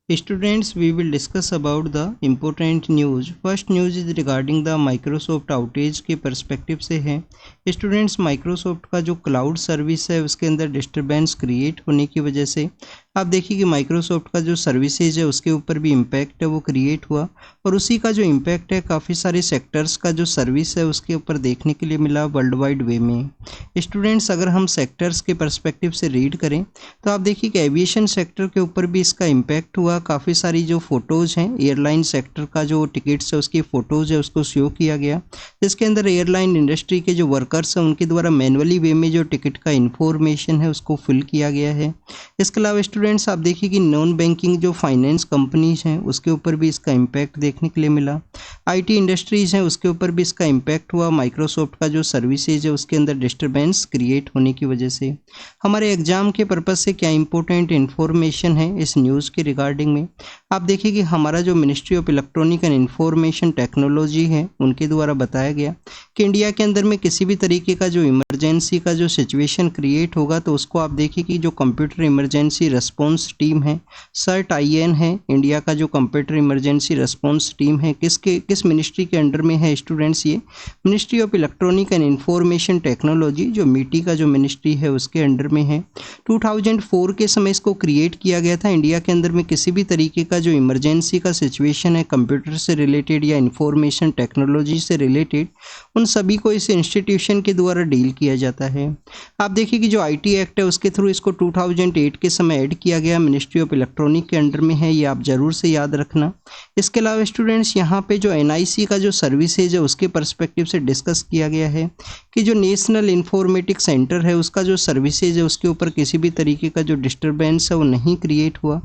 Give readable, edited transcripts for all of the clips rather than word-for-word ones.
Students, we will discuss about the important news. First news is regarding the Microsoft outage के perspective से है। Students, Microsoft का जो cloud service है उसके अंदर डिस्टरबेंस क्रिएट होने की वजह से आप देखिए कि माइक्रोसॉफ्ट का जो सर्विसेज है उसके ऊपर भी इम्पैक्ट है वो क्रिएट हुआ, और उसी का जो इम्पैक्ट है काफ़ी सारे सेक्टर्स का जो सर्विस है उसके ऊपर देखने के लिए मिला वर्ल्ड वाइड वे में। स्टूडेंट्स, अगर हम सेक्टर्स के पर्सपेक्टिव से रीड करें तो आप देखिए कि एविएशन सेक्टर के ऊपर भी इसका इम्पैक्ट हुआ। काफ़ी सारी जो फ़ोटोज़ हैं एयरलाइन सेक्टर का जो टिकट्स है उसकी फ़ोटोज़ है उसको शो किया गया, जिसके अंदर एयरलाइन इंडस्ट्री के जो वर्कर्स हैं उनके द्वारा मैनुअली वे में जो टिकट का इन्फॉर्मेशन है उसको फिल किया गया है। इसके अलावा स्टूडेंट्स आप देखिए कि नॉन बैंकिंग जो फाइनेंस कंपनीज हैं उसके ऊपर भी इसका इम्पैक्ट देखने के लिए मिला। आईटी इंडस्ट्रीज़ हैं उसके ऊपर भी इसका इम्पैक्ट हुआ। माइक्रोसॉफ्ट का जो सर्विसेज है उसके अंदर डिस्टरबेंस क्रिएट होने की वजह से। हमारे एग्जाम के पर्पज़ से क्या इंपॉर्टेंट इन्फॉर्मेशन है इस न्यूज़ के रिगार्डिंग में, आप देखिए कि हमारा जो ministry of electronic and information technology है उनके द्वारा बताया गया कि इंडिया के अंदर में किसी भी तरीके का जो इमरजेंसी का जो सिचुएशन क्रिएट होगा तो उसको आप देखिए कि जो कंप्यूटर इमरजेंसी रिस्पॉन्स टीम है CERT-IN है, इंडिया का जो कंप्यूटर इमरजेंसी रिस्पॉन्स टीम है किस मिनिस्ट्री के अंडर में है स्टूडेंट्स, ये ministry of electronic and information technology जो मिटी का जो मिनिस्ट्री है उसके अंडर में है। 2004 के समय इसको क्रिएट किया गया था। इंडिया के अंदर में किसी भी तरीके का जो इमरजेंसी का सिचुएशन है कंप्यूटर से रिलेटेड या इंफॉर्मेशन टेक्नोलॉजी से रिलेटेड, उन सभी को इस इंस्टीट्यूशन के द्वारा डील किया जाता है। आप देखिए कि जो आईटी एक्ट है उसके थ्रू इसको 2008 के समय ऐड किया गया, मिनिस्ट्री ऑफ इलेक्ट्रॉनिक के अंडर में है, ये आप ज़रूर से याद रखना। इसके अलावा स्टूडेंट्स यहाँ पे जो एनआईसी का जो सर्विसेज है उसके पर्सपेक्टिव से डिस्कस किया गया है कि जो नेशनल इंफॉर्मेटिक सेंटर है उसका जो सर्विसेज है उसके ऊपर किसी भी तरीके का जो डिस्टरबेंस है वो नहीं क्रिएट हुआ।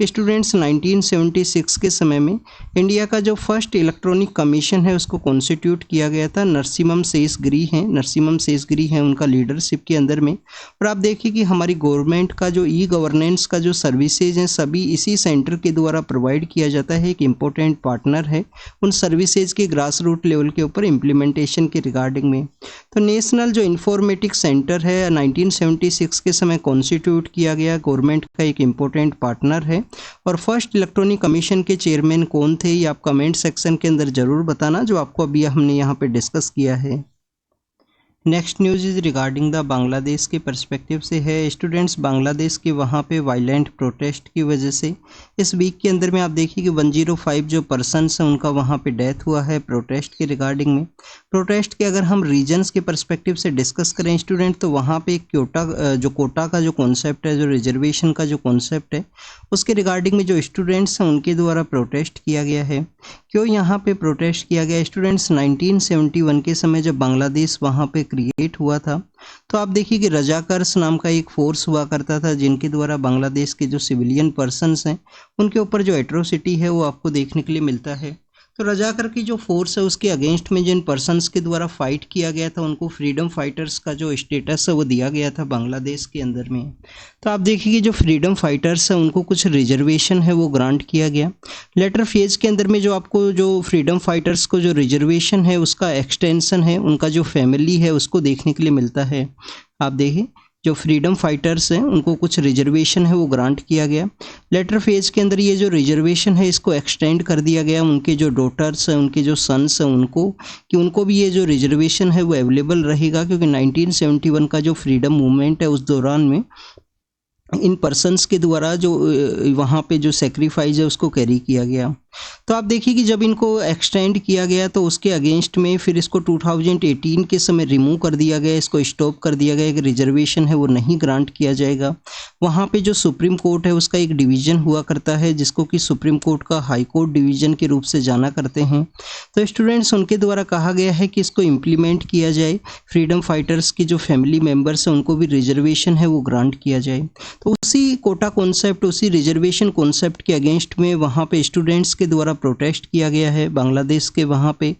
स्टूडेंट्स, 1976 के समय में इंडिया का जो फर्स्ट इलेक्ट्रॉनिक कमीशन है उसको कॉन्स्टिट्यूट किया गया था। नरसिम्हम शेषगिरी हैं उनका लीडरशिप के अंदर में। और आप देखिए कि हमारी गवर्नमेंट का जो ई गवर्नेंस का जो सर्विसेज हैं सभी इसी सेंटर के द्वारा प्रोवाइड किया जाता है। एक इम्पोर्टेंट पार्टनर है उन सर्विसेज के ग्रास रूट लेवल के ऊपर इम्प्लीमेंटेशन के रिगार्डिंग में। तो नेशनल जो इंफॉर्मेटिक सेंटर है 1976 के समय कॉन्स्टिट्यूट किया गया, गवर्नमेंट का एक इम्पोर्टेंट पार्टनर है। और फर्स्ट इलेक्ट्रॉनिक कमीशन के चेयरमैन कौन थे ये आप कमेंट सेक्शन के अंदर ज़रूर बताना, जो आपको अभी हमने यहाँ पे डिस्कस किया है। Next news is regarding the Bangladesh के पर्सपेक्टिव से है। स्टूडेंट्स, बांग्लादेश के वहाँ पे वायलेंट प्रोटेस्ट की वजह से इस वीक के अंदर में आप देखिए कि 105 जो पर्सनस हैं उनका वहाँ पे डेथ हुआ है प्रोटेस्ट के रिगार्डिंग में। प्रोटेस्ट के अगर हम रीजन्स के पर्सपेक्टिव से डिस्कस करें स्टूडेंट तो वहाँ पे कोटा का जो कॉन्सेप्ट है, जो रिजर्वेशन का जो कॉन्सेप्ट है उसके रिगार्डिंग में जो स्टूडेंट्स हैं उनके द्वारा प्रोटेस्ट किया गया है। क्यों यहाँ पे प्रोटेस्ट किया गया स्टूडेंट्स, 1971 के समय जब बांग्लादेश वहाँ पे क्रिएट हुआ था तो आप देखिए कि रजाकर्स नाम का एक फोर्स हुआ करता था जिनके द्वारा बांग्लादेश के जो सिविलियन पर्सन्स हैं उनके ऊपर जो एट्रोसिटी है वो आपको देखने के लिए मिलता है। तो रजाकर की जो फोर्स है उसके अगेंस्ट में जिन पर्सन्स के द्वारा फाइट किया गया था उनको फ्रीडम फाइटर्स का जो स्टेटस है वो दिया गया था बांग्लादेश के अंदर में। तो आप देखिए कि जो फ्रीडम फाइटर्स हैं उनको कुछ रिजर्वेशन है वो ग्रांट किया गया। लेटर फेज के अंदर में जो आपको जो फ्रीडम फाइटर्स को जो रिजर्वेशन है उसका एक्सटेंशन है, उनका जो फैमिली है उसको देखने के लिए मिलता है। आप देखिए जो फ्रीडम फाइटर्स हैं उनको कुछ रिजर्वेशन है वो ग्रांट किया गया। लेटर फेज के अंदर ये जो रिजर्वेशन है इसको एक्सटेंड कर दिया गया उनके जो डॉटर्स हैं, उनके जो सन्स हैं उनको, कि उनको भी ये जो रिजर्वेशन है वो अवेलेबल रहेगा, क्योंकि 1971 का जो फ्रीडम मूवमेंट है उस दौरान में इन पर्सन्स के द्वारा जो वहाँ पे जो सेक्रीफाइस है उसको कैरी किया गया। तो आप देखिए कि जब इनको एक्सटेंड किया गया तो उसके अगेंस्ट में फिर इसको 2018 के समय रिमूव कर दिया गया, इसको स्टॉप कर दिया गया कि रिजर्वेशन है वो नहीं ग्रांट किया जाएगा। वहाँ पे जो सुप्रीम कोर्ट है उसका एक डिवीज़न हुआ करता है जिसको कि सुप्रीम कोर्ट का हाई कोर्ट डिवीज़न के रूप से जाना करते हैं। तो स्टूडेंट्स, उनके द्वारा कहा गया है कि इसको इम्प्लीमेंट किया जाए, फ्रीडम फाइटर्स की जो फैमिली मेम्बर्स हैं उनको भी रिजर्वेशन है वो ग्रांट किया जाए। तो उसी कोटा कॉन्सेप्ट, उसी रिजर्वेशन कॉन्सेप्ट के अगेंस्ट में वहाँ पे स्टूडेंट्स के के द्वारा प्रोटेस्ट किया गया है बांग्लादेश के वहाँ पे।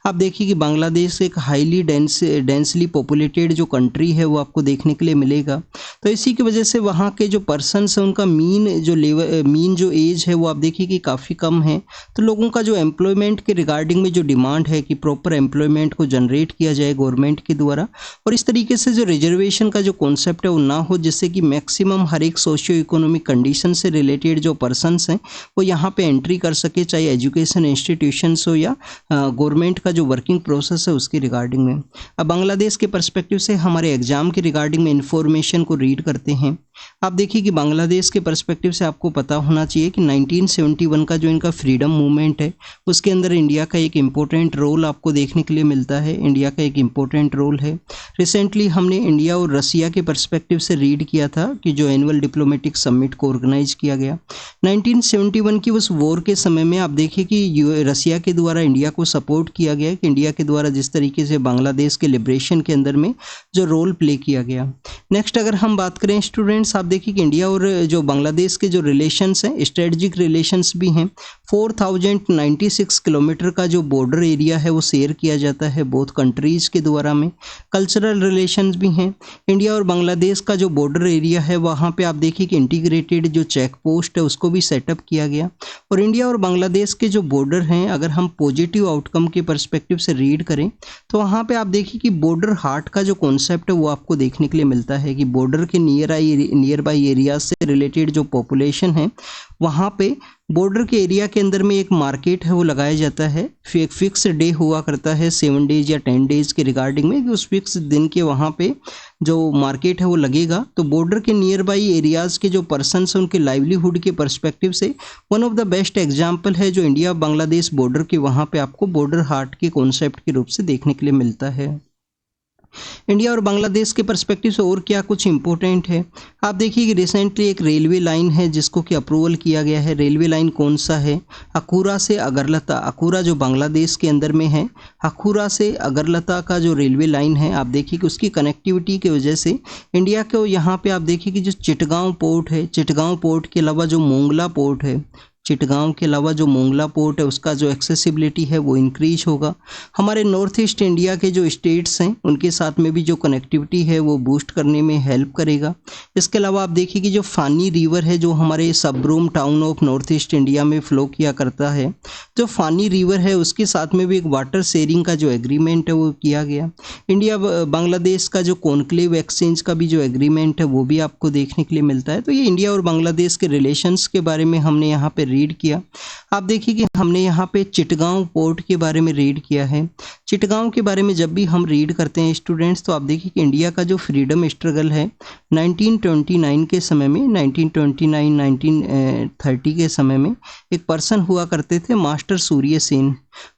आप देखिए कि बांग्लादेश एक हाईली डेंसली पॉपुलेटेड जो कंट्री है वो आपको देखने के लिए मिलेगा। तो इसी की वजह से वहाँ के जो पर्सनस हैं उनका मीन जो एज है वो आप देखिए कि काफ़ी कम है। तो लोगों का जो एम्प्लॉयमेंट के रिगार्डिंग में जो डिमांड है कि प्रॉपर एम्प्लॉयमेंट को जनरेट किया जाए गवर्नमेंट के द्वारा, और इस तरीके से जो रिजर्वेशन का जो कॉन्सेप्ट है वो ना हो, जिससे कि मैक्सिमम हर एक सोशियो इकोनॉमिक कंडीशन से रिलेटेड जो पर्सनस हैं वो यहाँ पे एंट्री कर सके, चाहे एजुकेशन इंस्टीट्यूशंस हो या गवर्नमेंट का जो वर्किंग प्रोसेस है उसके रिगार्डिंग में। अब बांग्लादेश के पर्सपेक्टिव से हमारे एग्जाम के रिगार्डिंग में इंफॉर्मेशन को रीड करते हैं। आप देखिए कि बांग्लादेश के पर्सपेक्टिव से आपको पता होना चाहिए कि 1971 का जो इनका फ्रीडम मूवमेंट है उसके अंदर इंडिया का एक इम्पोर्टेंट रोल आपको देखने के लिए मिलता है। इंडिया का एक इम्पोर्टेंट रोल है। रिसेंटली हमने इंडिया और रसिया के पर्सपेक्टिव से रीड किया था कि जो एनुअल डिप्लोमेटिक समिट को ऑर्गेनाइज किया गया 1971 की उस वॉर के समय में, आप देखिए कि रसिया के द्वारा इंडिया को सपोर्ट किया गया कि इंडिया के द्वारा जिस तरीके से बांग्लादेश के लिबरेशन के अंदर में जो रोल प्ले किया गया। नेक्स्ट अगर हम बात करें स्टूडेंट्स, आप देखिए कि इंडिया और जो बांग्लादेश के जो रिलेशंस हैं स्ट्रेटजिक रिलेशंस भी हैं। 4096 किलोमीटर का जो बॉर्डर एरिया है वो शेयर किया जाता है बोथ कंट्रीज़ के द्वारा में। कल्चरल रिलेशंस भी हैं। इंडिया और बांग्लादेश का जो बॉर्डर एरिया है वहाँ पे आप देखिए कि इंटीग्रेटेड जो चेक पोस्ट है उसको भी सेटअप किया गया। और इंडिया और बांग्लादेश के जो बॉर्डर हैं अगर हम पॉजिटिव आउटकम के पर्सपेक्टिव से रीड करें तो वहाँ पे आप देखिए कि बॉर्डर हार्ट का जो कॉन्सेप्ट है वो आपको देखने के लिए मिलता है कि बॉर्डर के नियर बाई एरिया से रिलेटेड जो पॉपुलेशन है वहाँ पे बॉर्डर के एरिया के अंदर में एक मार्केट है वो लगाया जाता है। एक फिक्स डे हुआ करता है 7 डेज या 10 डेज के रिगार्डिंग में कि उस फिक्स दिन के वहाँ पे जो मार्केट है वो लगेगा। तो बॉर्डर के नियर बाई एरियाज़ के जो पर्सनस हैं उनके लाइवलीहुड के पर्सपेक्टिव से one of the best example है जो इंडिया बांग्लादेश बॉर्डर के वहाँ पे आपको बॉर्डर हार्ट के कॉन्सेप्ट के रूप से देखने के लिए मिलता है। इंडिया और बांग्लादेश के पर्सपेक्टिव से और क्या कुछ इंपॉर्टेंट है, आप देखिए कि रिसेंटली एक रेलवे लाइन है जिसको कि अप्रूवल किया गया है। रेलवे लाइन कौन सा है? अखूरा से अगरतला। अखूरा जो बांग्लादेश के अंदर में है, अखूरा से अगरतला का जो रेलवे लाइन है आप देखिए कि उसकी कनेक्टिविटी की वजह से इंडिया को यहाँ पे आप देखिए कि जो चिटगांव पोर्ट है, चिटगांव पोर्ट के अलावा जो मोंगला पोर्ट है, चिटगांव के अलावा जो मोंगला पोर्ट है उसका जो एक्सेसिबिलिटी है वो इंक्रीज होगा। हमारे नॉर्थ ईस्ट इंडिया के जो स्टेट्स हैं उनके साथ में भी जो कनेक्टिविटी है वो बूस्ट करने में हेल्प करेगा। इसके अलावा आप देखिए कि जो फानी रिवर है जो हमारे Sabroom town of north east India में फ्लो किया करता है, जो फानी रिवर है उसके साथ में भी एक वाटर शेयरिंग का जो एग्रीमेंट है वो किया गया। इंडिया बांग्लादेश का जो कॉन्क्लेव एक्सचेंज का भी जो एग्रीमेंट है वो भी आपको देखने के लिए मिलता है। तो ये इंडिया और बांग्लादेश के रिलेशंस के बारे में हमने यहाँ पे रीड किया। आप देखिए कि हमने यहाँ पे चिटगांव पोर्ट के बारे में रीड किया है। चिटगांव के बारे में जब भी हम रीड करते हैं स्टूडेंट्स तो आप देखिए कि इंडिया का जो फ्रीडम स्ट्रगल है 1929 के समय में, 1929-1930 के समय में एक पर्सन हुआ करते थे मास्टर सूर्य सेन।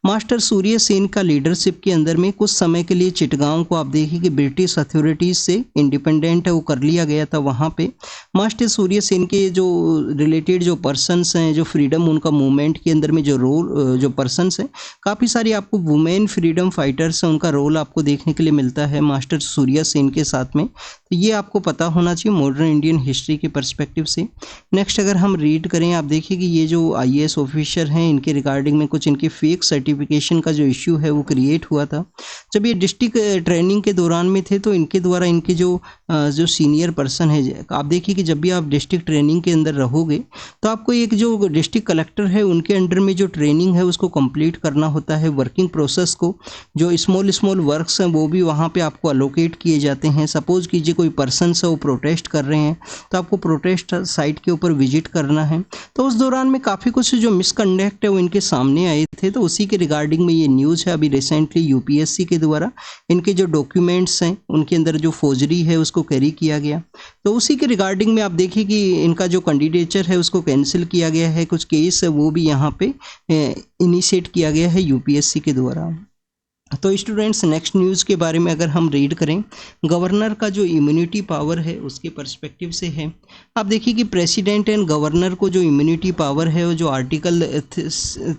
मास्टर सूर्य सेन का लीडरशिप के अंदर में कुछ समय के लिए चिटगांव को आप देखिए कि ब्रिटिश अथॉरिटीज़ से इंडिपेंडेंट है वो कर लिया गया था। वहाँ पे मास्टर सूर्य सेन के जो रिलेटेड जो पर्सन्स हैं, जो फ्रीडम उनका मूवमेंट के अंदर में जो रोल जो पर्सन्स हैं, काफ़ी सारी आपको वुमेन फ्रीडम फाइटर्स हैं, उनका रोल आपको देखने के लिए मिलता है मास्टर सूर्य सेन के साथ में। तो ये आपको पता होना चाहिए मॉडर्न इंडियन हिस्ट्री के पर्सपेक्टिव से। नेक्स्ट अगर हम रीड करें आप देखिए कि ये जो IAS ऑफिसर हैं इनके रिगार्डिंग में कुछ इनके फेक सर्टिफिकेशन का जो इश्यू है वो क्रिएट हुआ था। जब ये डिस्ट्रिक्ट ट्रेनिंग के दौरान में थे तो इनके द्वारा इनके जो सीनियर पर्सन है, आप देखिए कि जब भी आप डिस्ट्रिक्ट ट्रेनिंग के अंदर रहोगे तो आपको एक जो डिस्ट्रिक्ट कलेक्टर है उनके अंडर में जो ट्रेनिंग है उसको कंप्लीट करना होता है। वर्किंग प्रोसेस को जो स्मॉल वर्क्स हैं वो भी वहाँ पे आपको अलोकेट किए जाते हैं। सपोज कीजिए कोई पर्सन है वो प्रोटेस्ट कर रहे हैं तो आपको प्रोटेस्ट साइट के ऊपर विजिट करना है। तो उस दौरान में काफ़ी कुछ जो मिसकंडक्ट है वो इनके सामने आए थे, तो उसी के रिगार्डिंग में ये न्यूज़ है। अभी रिसेंटली UPSC के द्वारा इनके जो डॉक्यूमेंट्स हैं उनके अंदर जो फोर्जरी है उसको कैरी किया गया। तो उसी के रिगार्डिंग में आप देखिए कि इनका जो कैंडिडेचर है उसको कैंसिल किया गया है। कुछ केस है वो भी यहाँ पे इनिशिएट किया गया है UPSC के द्वारा। तो स्टूडेंट्स नेक्स्ट न्यूज़ के बारे में अगर हम रीड करें, गवर्नर का जो इम्यूनिटी पावर है उसके पर्सपेक्टिव से है। आप देखिए कि प्रेसिडेंट एंड गवर्नर को जो इम्यूनिटी पावर है वो जो आर्टिकल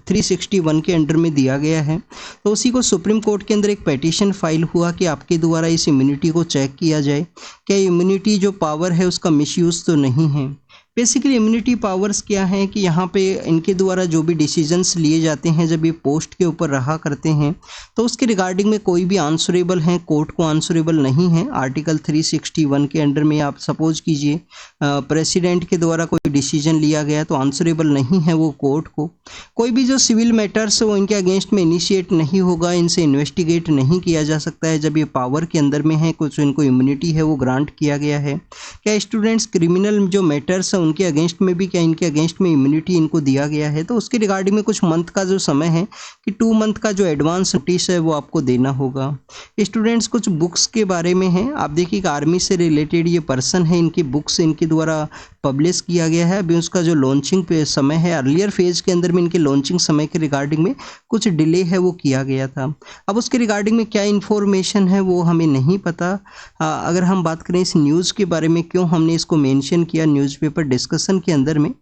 361 के अंडर में दिया गया है, तो उसी को सुप्रीम कोर्ट के अंदर एक पेटिशन फाइल हुआ कि आपके द्वारा इस इम्यूनिटी को चेक किया जाए, क्या इम्यूनिटी जो पावर है उसका मिसयूज़ तो नहीं है। बेसिकली इम्यूनिटी पावर्स क्या हैं कि यहाँ पे इनके द्वारा जो भी डिसीजंस लिए जाते हैं जब ये पोस्ट के ऊपर रहा करते हैं तो उसके रिगार्डिंग में कोई भी आंसरेबल हैं, कोर्ट को आंसरेबल नहीं है। आर्टिकल 361 के अंडर में आप सपोज कीजिए प्रेसिडेंट के द्वारा कोई डिसीजन लिया गया तो आंसरेबल नहीं है वो कोर्ट को। कोई भी जो सिविल मैटर्स वो इनके अगेंस्ट में इनिशिएट नहीं होगा, इनसे इन्वेस्टिगेट नहीं किया जा सकता है जब ये पावर के अंदर में है, कुछ इनको इम्यूनिटी है वो ग्रांट किया गया है। क्या स्टूडेंट्स क्रिमिनल जो मैटर्स है उनके अगेंस्ट में भी क्या इनके अगेंस्ट में इम्यूनिटी इनको दिया गया है, तो उसके रिगार्डिंग में कुछ मंथ का जो समय है कि 2 मंथ का जो एडवांस नोटिस है वो आपको देना होगा। स्टूडेंट्स कुछ बुक्स के बारे में है, आप देखिए कि आर्मी से रिलेटेड ये पर्सन है, इनकी बुक्स इनके द्वारा पब्लिश किया गया है। अभी उसका जो लॉन्चिंग पे समय है अर्लियर फेज के अंदर में इनके लॉन्चिंग समय के रिगार्डिंग में कुछ डिले है वो किया गया था। अब उसके रिगार्डिंग में क्या इन्फॉर्मेशन है वो हमें नहीं पता। अगर हम बात करें इस न्यूज़ के बारे में, क्यों हमने इसको मेंशन किया न्यूज़पेपर डिस्कशन के अंदर में,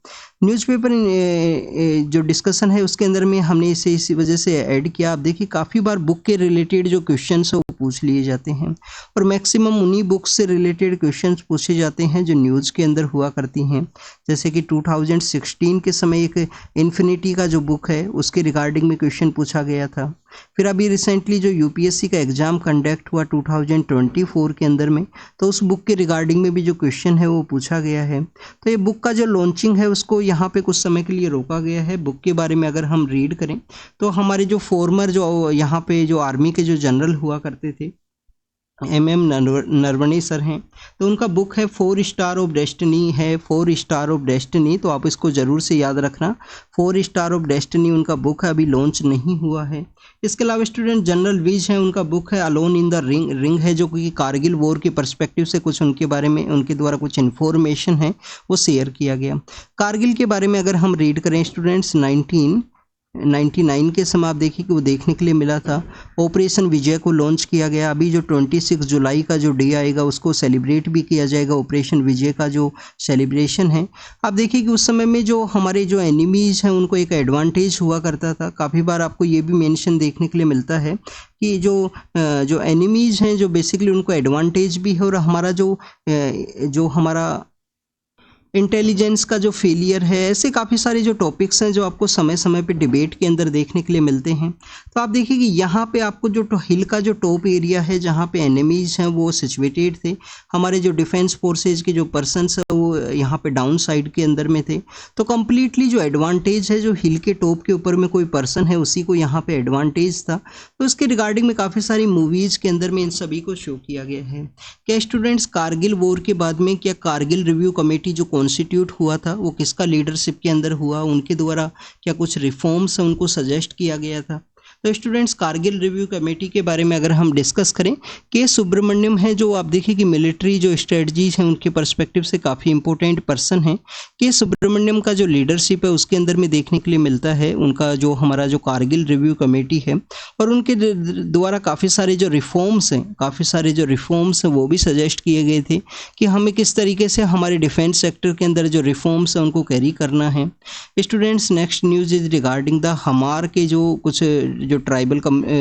न्यूज़पेपर जो डिस्कशन है उसके अंदर में हमने इसे इसी वजह से ऐड किया। आप देखिए काफ़ी बार बुक के रिलेटेड जो क्वेश्चन है वो पूछ लिए जाते हैं और मैक्सिमम उन्हीं बुक्स से रिलेटेड क्वेश्चन पूछे जाते हैं जो न्यूज़ के अंदर हुआ करती हैं। जैसे कि 2016 के समय एक इन्फिनिटी का जो बुक है उसके रिगार्डिंग में क्वेश्चन पूछा गया था। फिर अभी रिसेंटली जो यूपीएससी का एग्ज़ाम कंडक्ट हुआ 2024 के अंदर में, तो उस बुक के रिगार्डिंग में भी जो क्वेश्चन है वो पूछा गया है। तो ये बुक का जो लॉन्चिंग है उसको यहाँ पे कुछ समय के लिए रोका गया है। बुक के बारे में अगर हम रीड करें तो हमारे जो फॉर्मर जो यहाँ पे जो आर्मी के जो जनरल हुआ करते थे MM नरवणे सर हैं, तो उनका बुक है 4 स्टार ऑफ डेस्टिनी है, 4 स्टार ऑफ डेस्टिनी, तो आप इसको ज़रूर से याद रखना। 4 स्टार ऑफ डेस्टिनी उनका बुक है, अभी लॉन्च नहीं हुआ है। इसके अलावा स्टूडेंट जनरल विज है, उनका बुक है अलोन इन द रिंग है, जो कि कारगिल वॉर के पर्सपेक्टिव से कुछ उनके बारे में उनके द्वारा कुछ इन्फॉर्मेशन है वो शेयर किया गया। कारगिल के बारे में अगर हम रीड करें स्टूडेंट्स 1999 के समय आप देखिए कि वो देखने के लिए मिला था। ऑपरेशन विजय को लॉन्च किया गया। अभी जो 26 जुलाई का जो डे आएगा उसको सेलिब्रेट भी किया जाएगा, ऑपरेशन विजय का जो सेलिब्रेशन है। आप देखिए कि उस समय में जो हमारे जो एनिमीज़ हैं उनको एक एडवांटेज हुआ करता था। काफ़ी बार आपको ये भी मेंशन देखने के लिए मिलता है कि जो एनिमीज़ हैं जो बेसिकली उनको एडवांटेज भी है और हमारा जो हमारा इंटेलिजेंस का जो फेलियर है, ऐसे काफ़ी सारे जो टॉपिक्स हैं जो आपको समय समय पे डिबेट के अंदर देखने के लिए मिलते हैं। तो आप देखिए कि यहाँ पे आपको जो हिल का जो टॉप एरिया है जहाँ पे एनिमीज़ हैं वो सिचुएटेड थे, हमारे जो डिफेंस फोर्सेज के जो पर्सनस है वो यहाँ पे डाउन साइड के अंदर में थे। तो कम्प्लीटली जो एडवांटेज है जो हिल के टॉप के ऊपर में कोई पर्सन है उसी को यहाँ पे एडवांटेज था। तो इसके रिगार्डिंग में काफ़ी सारी मूवीज़ के अंदर में इन सभी को शो किया गया है। क्या स्टूडेंट्स कारगिल वॉर के बाद में क्या कारगिल रिव्यू कमेटी जो कॉन्स्टिट्यूट हुआ था वो किसका लीडरशिप के अंदर हुआ, उनके द्वारा क्या कुछ रिफॉर्म्स उनको सजेस्ट किया गया था? तो स्टूडेंट्स कारगिल रिव्यू कमेटी के बारे में अगर हम डिस्कस करें, के सुब्रमण्यम है जो आप देखिए कि मिलिट्री जो स्ट्रेटजीज हैं उनके पर्सपेक्टिव से काफ़ी इंपॉर्टेंट पर्सन है। के सुब्रमण्यम का जो लीडरशिप है उसके अंदर में देखने के लिए मिलता है उनका जो हमारा जो कारगिल रिव्यू कमेटी है, और उनके द्वारा काफ़ी सारे जो रिफॉर्म्स हैं वो भी सजेस्ट किए गए थे कि हमें किस तरीके से हमारे डिफेंस सेक्टर के अंदर जो रिफॉर्म्स हैं उनको कैरी करना है। Students next news is regarding the हमार के जो कुछ जो ट्राइबल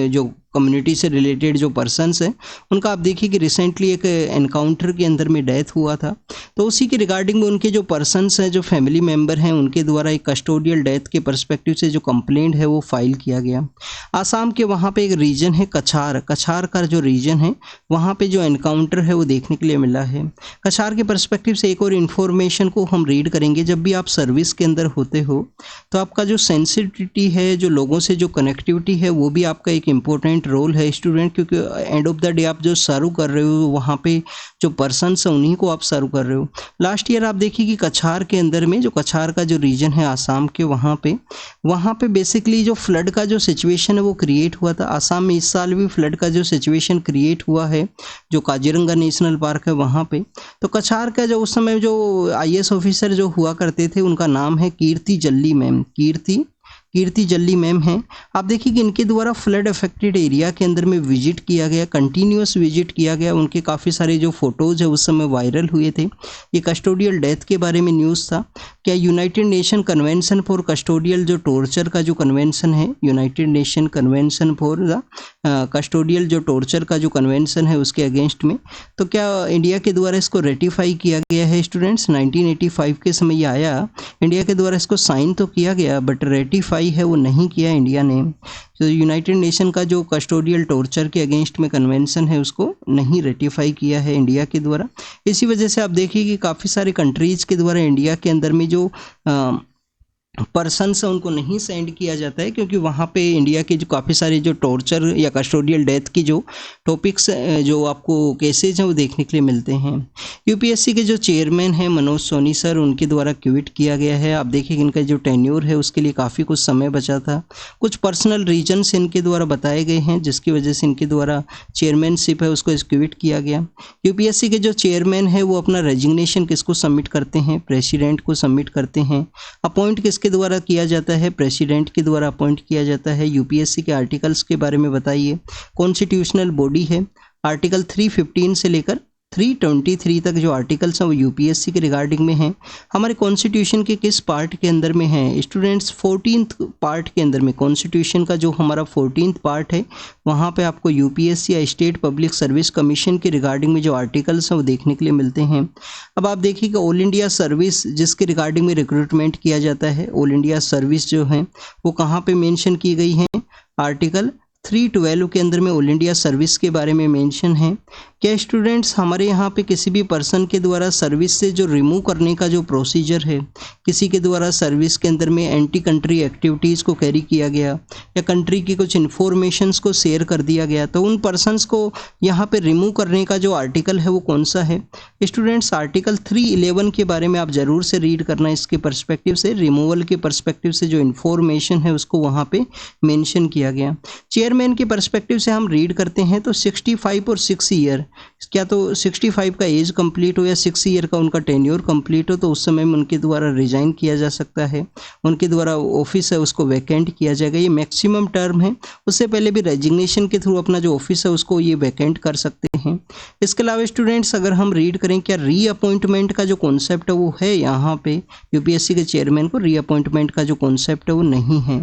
जो कम्युनिटी से रिलेटेड जो पर्सन्स हैं उनका आप देखिए कि रिसेंटली एक एनकाउंटर के अंदर में डेथ हुआ था। तो उसी के रिगार्डिंग में उनके जो पर्सन्स हैं जो फैमिली मेम्बर हैं उनके द्वारा एक कस्टोडियल डेथ के पर्सपेक्टिव से जो कंप्लेंट है वो फाइल किया गया। आसाम के वहाँ पे एक रीजन है कछार का जो रीजन है वहाँ पे जो एनकाउंटर है वो देखने के लिए मिला है। कछार के पर्सपेक्टिव से एक और इन्फॉर्मेशन को हम रीड करेंगे। जब भी आप सर्विस के अंदर होते हो तो आपका जो सेंसिटिविटी है, जो लोगों से जो कनेक्टिविटी है, वो भी आपका एक इम्पोर्टेंट रोल है स्टूडेंट, क्योंकि एंड ऑफ द डे आप जो सर्व कर रहे हो वहाँ पे जो पर्सन्स हैं उन्हीं को आप सर्व कर रहे हो। लास्ट ईयर आप देखिए कि कछार के अंदर में जो कछार का जो रीजन है आसाम के वहाँ पे बेसिकली जो फ्लड का जो सिचुएशन है वो क्रिएट हुआ था। आसाम में इस साल भी फ्लड का जो सिचुएशन क्रिएट हुआ है जो काजीरंगा नेशनल पार्क है वहाँ पे। तो कछार का जो उस समय जो IAS ऑफिसर जो हुआ करते थे उनका नाम है कीर्ति जल्ली मैम, कीर्ति कीर्ति जल्ली मैम हैं। आप देखिए कि इनके द्वारा फ्लड अफेक्टेड एरिया के अंदर में विजिट किया गया, कंटिन्यूस विजिट किया गया। उनके काफ़ी सारे जो फोटोज़ है उस समय वायरल हुए थे। ये कस्टोडियल डेथ के बारे में न्यूज़ था। क्या United nation convention for custodial जो टॉर्चर का जो कन्वेंशन है, United nation convention for the custodial जो टॉर्चर का जो कन्वेंशन है उसके अगेंस्ट में, तो क्या इंडिया के द्वारा इसको रेटिफाई किया गया है स्टूडेंट्स? 1985 के समय ये आया, इंडिया के द्वारा इसको साइन तो किया गया बट रेटिफाई है वो नहीं किया इंडिया ने। तो यूनाइटेड नेशन का जो कस्टोडियल टॉर्चर के अगेंस्ट में कन्वेंशन है उसको नहीं रेटिफाई किया है इंडिया के द्वारा। इसी वजह से आप देखिए कि काफ़ी सारे कंट्रीज़ के द्वारा इंडिया के अंदर में जो पर्सन्स उनको नहीं सेंड किया जाता है, क्योंकि वहाँ पे इंडिया के जो काफ़ी सारे जो टॉर्चर या कस्टोडियल डेथ की जो टॉपिक्स जो आपको केसेज हैं वो देखने के लिए मिलते हैं। यूपीएससी के जो चेयरमैन हैं मनोज सोनी सर, उनके द्वारा क्विट किया गया है। आप देखिए कि इनका जो टेन्योर है उसके लिए काफ़ी कुछ समय बचा था। कुछ पर्सनल रीजन्स इनके द्वारा बताए गए हैं जिसकी वजह से इनके द्वारा चेयरमैनशिप है उसको क्विट किया गया। यूपीएससी के जो चेयरमैन है वो अपना रेजिग्नेशन किसको सबमिट करते हैं? प्रेसिडेंट को सबमिट करते हैं। अपॉइंट किसके द्वारा किया जाता है? प्रेसिडेंट के द्वारा अपॉइंट किया जाता है। यूपीएससी के आर्टिकल्स के बारे में बताइए। कॉन्स्टिट्यूशनल बॉडी है। आर्टिकल 315 से लेकर 323 तक जो आर्टिकल्स हैं वो यूपीएससी के रिगार्डिंग में हैं। हमारे कॉन्स्टिट्यूशन के किस पार्ट के अंदर में हैं स्टूडेंट्स? 14th पार्ट के अंदर में। कॉन्स्टिट्यूशन का जो हमारा 14th पार्ट है वहाँ पे आपको यूपीएससी या स्टेट पब्लिक सर्विस कमीशन के रिगार्डिंग में जो आर्टिकल्स हैं वो देखने के लिए मिलते हैं। अब आप देखिए कि ऑल इंडिया सर्विस जिसके रिगार्डिंग में रिक्रूटमेंट किया जाता है, ऑल इंडिया सर्विस जो है वो कहाँ पर मेंशन की गई है? आर्टिकल 312 के अंदर में ऑल इंडिया सर्विस के बारे में मेंशन है। क्या स्टूडेंट्स हमारे यहाँ पे किसी भी पर्सन के द्वारा सर्विस से जो रिमूव करने का जो प्रोसीजर है, किसी के द्वारा सर्विस के अंदर में एंटी कंट्री एक्टिविटीज़ को कैरी किया गया या कंट्री की कुछ इन्फॉर्मेशंस को शेयर कर दिया गया, तो उन पर्सनस को यहाँ पे रिमूव करने का जो आर्टिकल है वो कौन सा है स्टूडेंट्स? आर्टिकल 311 के बारे में आप ज़रूर से रीड करना। इसके पर्सपेक्टिव से, रिमूवल के पर्सपेक्टिव से जो इन्फॉर्मेशन है उसको वहाँ पे मेंशन किया गया। चेयरमैन के पर्सपेक्टिव से हम रीड करते हैं तो 65 और 6 ईयर, क्या तो 65 का एज कंप्लीट हो या 6 ईयर का उनका टेन्योर कंप्लीट हो तो उस समय में उनके द्वारा रिजाइन किया जा सकता है, उनके द्वारा ऑफिस है उसको वैकेंट किया जाएगा। ये मैक्सिमम टर्म है, उससे पहले भी रेजिग्नेशन के थ्रू अपना जो ऑफिस है उसको ये वैकेंट कर सकते हैं। इसके अलावा स्टूडेंट्स अगर हम रीड करें, क्या रीअपॉइंटमेंट का जो कॉन्सेप्ट है वो है यहाँ पे? यूपीएससी के चेयरमैन को रीअपॉइंटमेंट का जो कॉन्सेप्ट है वो नहीं है।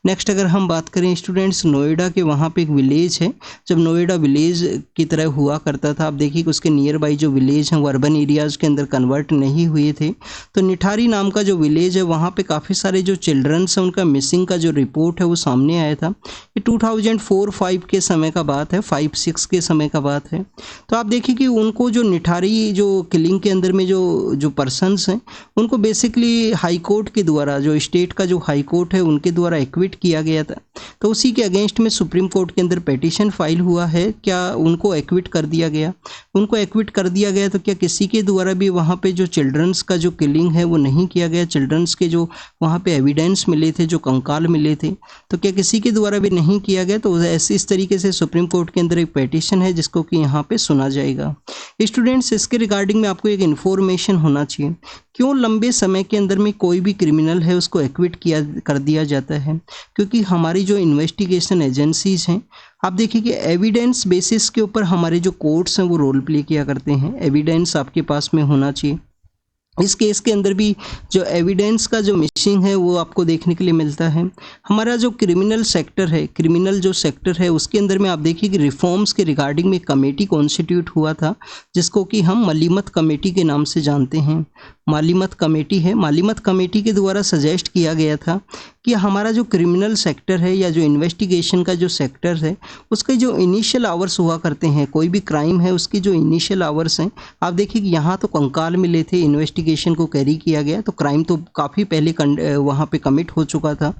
नेक्स्ट अगर हम बात करें स्टूडेंट्स, नोएडा के वहाँ पे एक विलेज है, जब नोएडा विलेज की तरह हुआ करता था, आप देखिए कि उसके नियर बाई जो विलेज हैं वो अर्बन एरियाज़ के अंदर कन्वर्ट नहीं हुए थे। तो निठारी नाम का जो विलेज है वहाँ पे काफ़ी सारे जो चिल्ड्रंस हैं उनका मिसिंग का जो रिपोर्ट है वो सामने आया था। ये 2004-5 के समय का बात है, 5-6 के समय का बात है। तो आप देखिए कि उनको जो निठारी जो किलिंग के अंदर में जो पर्सनस हैं उनको बेसिकली हाई कोर्ट के द्वारा, जो स्टेट का जो हाई कोर्ट है उनके द्वारा एक्विट किया गया था। तो उसी के अगेंस्ट में सुप्रीम कोर्ट के अंदर पिटीशन फाइल हुआ है। क्या उनको एक्विट कर दिया गया? उनको एक्विट कर दिया गया, तो क्या किसी के द्वारा भी वहाँ पे जो चिल्ड्रंस का जो किलिंग है वो नहीं किया गया? चिल्ड्रंस के जो वहाँ पे एविडेंस मिले थे, जो कंकाल मिले थे, तो क्या किसी के द्वारा भी नहीं किया गया? तो ऐसे इस तरीके से सुप्रीम कोर्ट के अंदर एक पिटीशन है जिसको कि यहाँ पे सुना जाएगा। स्टूडेंट्स इसके रिगार्डिंग में आपको एक इन्फॉर्मेशन होना चाहिए, क्यों लंबे समय के अंदर में कोई भी क्रिमिनल है उसको एक्विट कर दिया जाता है? क्योंकि हमारी जो इन्वेस्टिगेशन एजेंसीज हैं, आप देखिए कि एविडेंस बेसिस के ऊपर हमारे जो कोर्ट्स हैं वो रोल प्ले किया करते हैं। एविडेंस आपके पास में होना चाहिए। इस केस के अंदर भी जो एविडेंस का जो मिसिंग है वो आपको देखने के लिए मिलता है। हमारा जो क्रिमिनल सेक्टर है, क्रिमिनल जो सेक्टर है उसके अंदर में आप देखिए कि रिफॉर्म्स के रिगार्डिंग में कमेटी कॉन्स्टिट्यूट हुआ था जिसको कि हम मलीमत कमेटी के नाम से जानते हैं। मालीमत कमेटी है, मालीमत कमेटी के द्वारा सजेस्ट किया गया था कि हमारा जो क्रिमिनल सेक्टर है या जो इन्वेस्टिगेशन का जो सेक्टर है उसके जो इनिशियल आवर्स हुआ करते हैं, कोई भी क्राइम है उसकी जो इनिशियल आवर्स हैं, आप देखिए कि यहाँ तो कंकाल मिले थे, इन्वेस्टिगेशन को कैरी किया गया, तो क्राइम तो काफ़ी पहले वहाँ पे कमिट हो चुका था।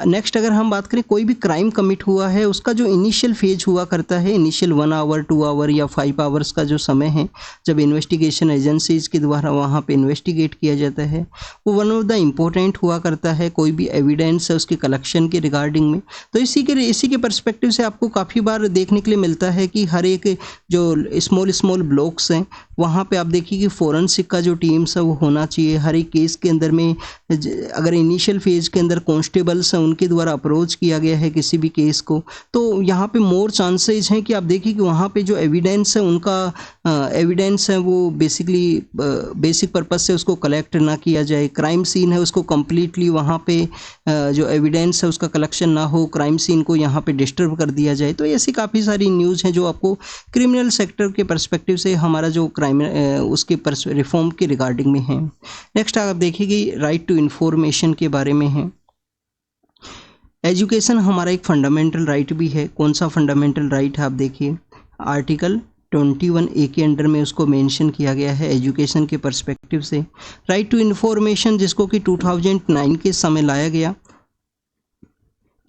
नेक्स्ट अगर हम बात करें, कोई भी क्राइम कमिट हुआ है उसका जो इनिशियल फेज हुआ करता है, इनिशियल 1 आवर 2 आवर या 5 आवर्स का जो समय है जब इन्वेस्टिगेशन एजेंसीज के द्वारा वहाँ पे इन्वेस्टिगेट किया जाता है, वो वन ऑफ द इम्पोर्टेंट हुआ करता है। कोई भी एविडेंस है उसके कलेक्शन के रिगार्डिंग में, तो इसी के पर्सपेक्टिव से आपको काफ़ी बार देखने के लिए मिलता है कि हर एक जो स्मॉल ब्लॉक्स हैं वहाँ पे आप देखिए कि फोरेंसिक का जो टीम्स है वो होना चाहिए। हर एक केस के अंदर में अगर इनिशियल फेज के अंदर कॉन्स्टेबल्स हैं उनके द्वारा अप्रोच किया गया है किसी भी केस को, तो यहाँ पे मोर चांसेस हैं कि आप देखिए कि वहाँ पे जो एविडेंस है उनका एविडेंस है वो बेसिकली बेसिक पर्पस से उसको कलेक्ट ना किया जाए। क्राइम सीन है उसको कम्प्लीटली वहाँ पे जो एविडेंस है उसका कलेक्शन ना हो, क्राइम सीन को यहाँ पे डिस्टर्ब कर दिया जाए। तो ऐसी काफ़ी सारी न्यूज़ हैं जो आपको क्रिमिनल सेक्टर के पर्सपेक्टिव से हमारा जो क्राइम उसके रिफॉर्म के रिगार्डिंग में है। नेक्स्ट आप देखिए कि राइट टू इन्फॉर्मेशन के बारे में है। एजुकेशन हमारा एक फंडामेंटल राइट भी है। कौन सा फंडामेंटल राइट है आप देखिए, आर्टिकल 21A के अंडर में उसको मेंशन किया गया है एजुकेशन के पर्सपेक्टिव से। राइट टू इन्फॉर्मेशन जिसको कि 2009 के समय लाया गया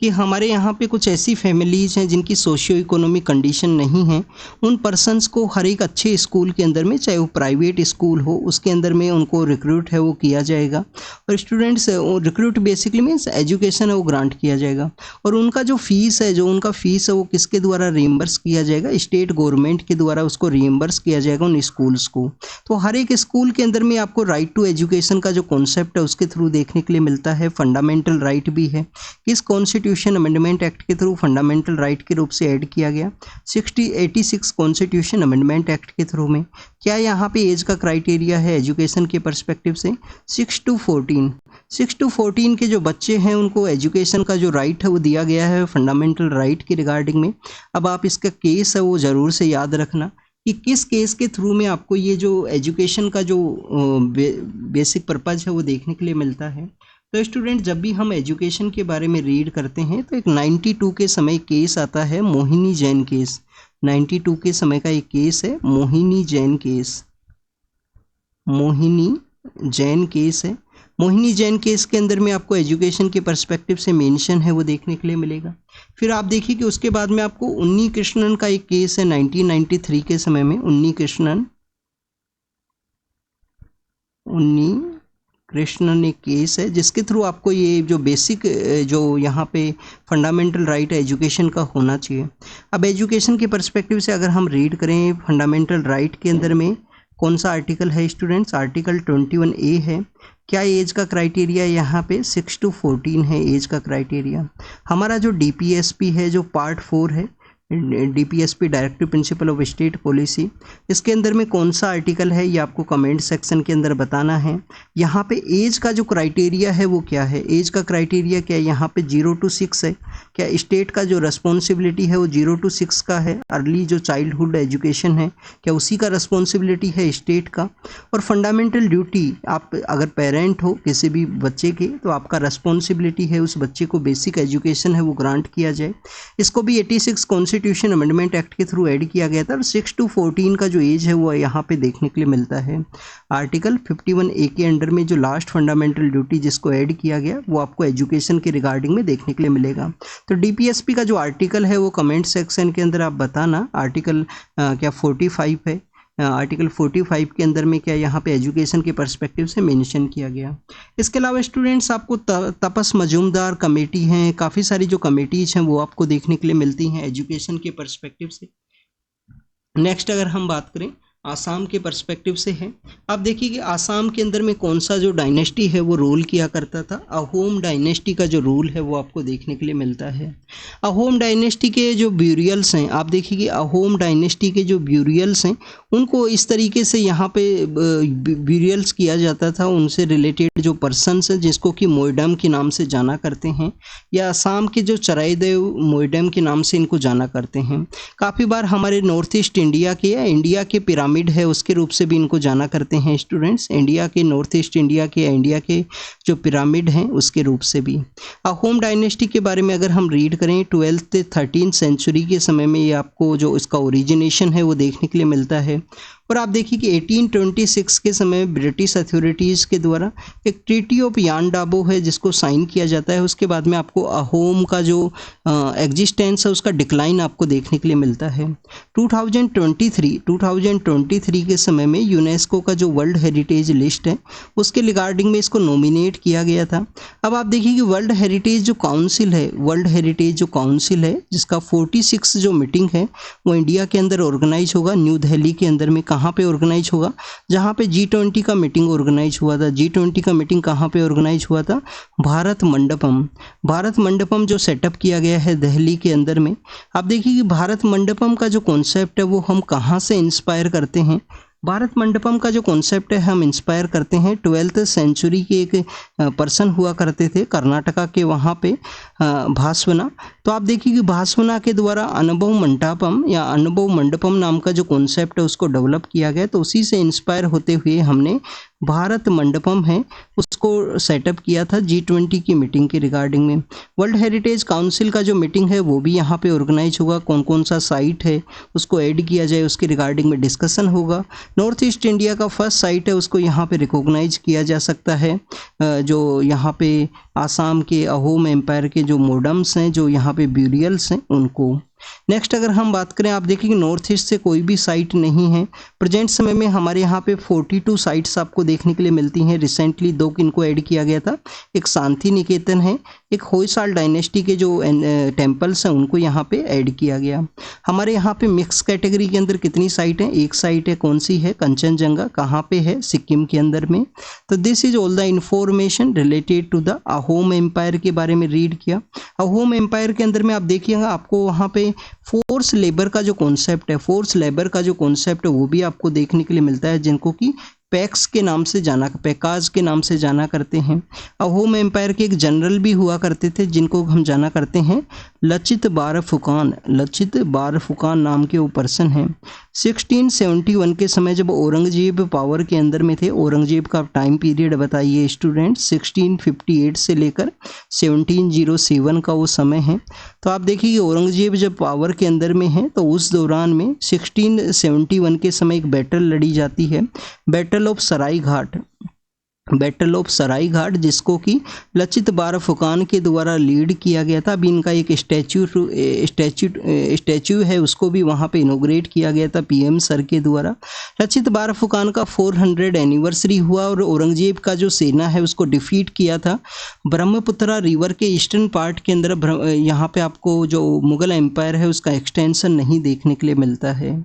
कि हमारे यहाँ पे कुछ ऐसी फैमिलीज़ हैं जिनकी सोशियो इकोनॉमिक कंडीशन नहीं है, उन पर्सनस को हर एक अच्छे स्कूल के अंदर में, चाहे वो प्राइवेट स्कूल हो, उसके अंदर में उनको रिक्रूट है वो किया जाएगा। और students recruit basically means education है वो ग्रांट किया जाएगा। और उनका जो फीस है, जो उनका फीस है वो किसके द्वारा रीइम्बर्स किया जाएगा, स्टेट गवर्नमेंट के द्वारा उसको रीइम्बर्स किया जाएगा उन स्कूल्स को। तो हर एक स्कूल के अंदर में आपको राइट टू एजुकेशन का जो कॉन्सेप्ट है उसके थ्रू देखने के लिए मिलता है। फंडामेंटल राइट भी है। किस कॉन्स्टिट्यूशन अमेंडमेंट एक्ट के थ्रू फंडामेंटल राइट के रूप से ऐड किया गया, 86 कॉन्स्टिट्यूशन अमेंडमेंट एक्ट के थ्रू में। क्या यहाँ पे एज का क्राइटेरिया है एजुकेशन के पर्सपेक्टिव से 6 to 14 के जो बच्चे हैं उनको एजुकेशन का जो राइट है वो दिया गया है फंडामेंटल राइट के रिगार्डिंग में। अब आप इसका केस है वो ज़रूर से याद रखना कि किस केस के थ्रू में आपको ये जो एजुकेशन का जो बेसिक पर्पज़ है वो देखने के लिए मिलता है। तो स्टूडेंट जब भी हम एजुकेशन के बारे में रीड करते हैं तो एक 92 के समय केस आता है मोहिनी जैन केस। 92 के समय का एक केस है मोहिनी जैन केस। मोहिनी जैन केस है। मोहिनी जैन केस के अंदर में आपको एजुकेशन के पर्सपेक्टिव से मेंशन है वो देखने के लिए मिलेगा। फिर आप देखिए कि उसके बाद में आपको उन्नी कृष्णन का एक केस है 1993 के समय में। उन्नी कृष्णन एक केस है जिसके थ्रू आपको ये जो बेसिक जो यहाँ पे फंडामेंटल राइट एजुकेशन का होना चाहिए। अब एजुकेशन के पर्सपेक्टिव से अगर हम रीड करें फंडामेंटल राइट के अंदर में कौन सा आर्टिकल है स्टूडेंट्स, आर्टिकल 21A है। क्या एज का क्राइटेरिया यहाँ पे 6 to 14 है एज का क्राइटेरिया। हमारा जो DPSP है जो पार्ट 4 है, DPSP directive principle of state policy, इसके अंदर में कौन सा आर्टिकल है ये आपको कमेंट सेक्शन के अंदर बताना है। यहाँ पे एज का जो क्राइटेरिया है वो क्या है, एज का क्राइटेरिया क्या है यहाँ पे 0 to 6 है। क्या स्टेट का जो रिस्पॉन्सिबिलिटी है वो 0 to 6 का है। अर्ली जो चाइल्डहुड एजुकेशन है क्या उसी का रिस्पॉन्सिबिलिटी है स्टेट का। और फंडामेंटल ड्यूटी, आप अगर पेरेंट हो किसी भी बच्चे के तो आपका रिस्पॉन्सिबिलिटी है उस बच्चे को बेसिक एजुकेशन है वो ग्रांट किया जाए। इसको भी 86 कॉन्स्टिट्यूशन अमेंडमेंट एक्ट के थ्रू ऐड किया गया था। और 6 to 14 का जो एज है वो यहाँ पे देखने के लिए मिलता है। आर्टिकल 51A के अंडर में जो लास्ट फंडामेंटल ड्यूटी जिसको ऐड किया गया वो आपको एजुकेशन के रिगार्डिंग में देखने के लिए मिलेगा। तो DPSP का जो आर्टिकल है वो कमेंट सेक्शन के अंदर आप बताना। आर्टिकल क्या 45 है, आर्टिकल 45 के अंदर में क्या यहाँ पे एजुकेशन के पर्सपेक्टिव से मेंशन किया गया। इसके अलावा स्टूडेंट्स आपको तपस मजूमदार कमेटी हैं, काफ़ी सारी जो कमेटीज़ हैं वो आपको देखने के लिए मिलती हैं एजुकेशन के पर्सपेक्टिव से। नेक्स्ट अगर हम बात करें आसाम के पर्सपेक्टिव से है। आप देखिए कि आसाम के अंदर में कौन सा जो डायनेस्टी है वो रूल किया करता था। अहोम डायनेस्टी का जो रूल है वो आपको देखने के लिए मिलता है। अहोम डायनेस्टी के जो ब्यूरियल्स हैं, आप देखिए कि अहोम डायनेस्टी के जो ब्यूरियल्स हैं उनको इस तरीके से यहाँ पे ब्यूरियल्स किया जाता था। उनसे रिलेटेड जो पर्सनस हैं जिसको कि मोइडम के नाम से जाना करते हैं, या आसाम के जो चराइदेव मोइडम के नाम से इनको जाना करते हैं। काफ़ी बार हमारे नॉर्थ ईस्ट इंडिया के या इंडिया के पिरामिड है उसके रूप से भी इनको जाना करते हैं स्टूडेंट्स। इंडिया के नॉर्थ ईस्ट इंडिया के या इंडिया के जो पिरामिड हैं उसके रूप से भी। अहोम डायनेस्टी के बारे में अगर हम रीड करें 12th से 13th सेंचुरी के समय में ये आपको जो इसका ओरिजिनेशन है वो देखने के लिए मिलता है। और आप देखिए कि 1826 के समय ब्रिटिश अथॉरिटीज़ के द्वारा एक ट्रीटी ऑफ यान डाबो है जिसको साइन किया जाता है। उसके बाद में आपको अहोम का जो एग्जिस्टेंस है उसका डिक्लाइन आपको देखने के लिए मिलता है। 2023 के समय में यूनेस्को का जो वर्ल्ड हेरिटेज लिस्ट है उसके रिगार्डिंग में इसको नॉमिनेट किया गया था। अब आप देखिए कि वर्ल्ड हेरिटेज जो काउंसिल है जिसका 46 जो मीटिंग है वो इंडिया के अंदर ऑर्गेनाइज होगा न्यू दिल्ली के अंदर में। कहाँ कहाँ पे ऑर्गेनाइज होगा, जहाँ पे G20 का मीटिंग ऑर्गेनाइज हुआ था। G20 का मीटिंग कहाँ पे ऑर्गेनाइज हुआ था, भारत मंडपम। भारत मंडपम जो सेटअप किया गया है दिल्ली के अंदर में। आप देखिए कि भारत मंडपम का जो कॉन्सेप्ट है वो हम कहाँ से इंस्पायर करते हैं। भारत मंडपम का जो कॉन्सेप्ट है हम इंस्पायर करते हैं 12th सेंचुरी के एक पर्सन हुआ करते थे कर्नाटका के, वहाँ पे भास्वना। तो आप देखिए कि भास्वना के द्वारा अनुभव मंडपम या अनुभव मंडपम नाम का जो कॉन्सेप्ट है उसको डेवलप किया गया। तो उसी से इंस्पायर होते हुए हमने भारत मंडपम है उसको सेटअप किया था G20 की मीटिंग के रिगार्डिंग में। वर्ल्ड हेरिटेज काउंसिल का जो मीटिंग है वो भी यहाँ पे ऑर्गेनाइज होगा, कौन कौन सा साइट है उसको ऐड किया जाए उसके रिगार्डिंग में डिस्कशन होगा। नॉर्थ ईस्ट इंडिया का फर्स्ट साइट है उसको यहाँ पे रिकॉग्नाइज किया जा सकता है, जो यहाँ पे आसाम के अहोम एम्पायर के जो मोडम्स हैं, जो यहाँ पे ब्यूरियल्स हैं उनको। नेक्स्ट अगर हम बात करें, आप देखिए कि नॉर्थ ईस्ट से कोई भी साइट नहीं है। प्रेजेंट समय में हमारे यहाँ पे 42 साइट्स आपको देखने के लिए मिलती हैं। रिसेंटली 2 इनको ऐड किया गया था, एक शांति निकेतन है, एक होयसाल डायनेस्टी के जो टेम्पल्स हैं उनको यहाँ पे ऐड किया गया। हमारे यहाँ पे मिक्स कैटेगरी के अंदर कितनी साइट है, एक साइट है, कौन सी है, कंचनजंगा। कहाँ पे है, सिक्किम के अंदर में। तो this is all the information related to the Ahom empire के बारे में रीड किया। अहोम एम्पायर के अंदर में आप देखिएगा आपको वहाँ पे फोर्स लेबर का जो कॉन्सेप्ट है, फोर्स लेबर का जो कॉन्सेप्ट है वो भी आपको देखने के लिए मिलता है, जिनको कि पैक्स के नाम से जाना, पैकाज के नाम से जाना करते हैं। अहोम एम्पायर के एक जनरल भी हुआ करते थे जिनको हम जाना करते हैं लचित बारफुकान। लचित बारफुकान नाम के वो पर्सन हैं। 1671 के समय जब औरंगजेब पावर के अंदर में थे, औरंगजेब का टाइम पीरियड बताइए स्टूडेंट, 1658 से लेकर 1707 का वो समय है। तो आप देखिए कि औरंगजेब जब पावर के अंदर में है तो उस दौरान में 1671 के समय एक बैटल लड़ी जाती है, battle of Saraighat. Battle of Saraighat जिसको कि लचित बारफुकान के द्वारा लीड किया गया था। अभी इनका एक स्टैच्यू है उसको भी वहाँ पे इनोग्रेट किया गया था PM सर के द्वारा। लचित बारफुकान का 400 एनिवर्सरी हुआ और औरंगजेब का जो सेना है उसको डिफीट किया था ब्रह्मपुत्रा रिवर के ईस्टर्न पार्ट के अंदर। यहाँ पे आपको जो मुगल एम्पायर है उसका एक्सटेंशन नहीं देखने के लिए मिलता है।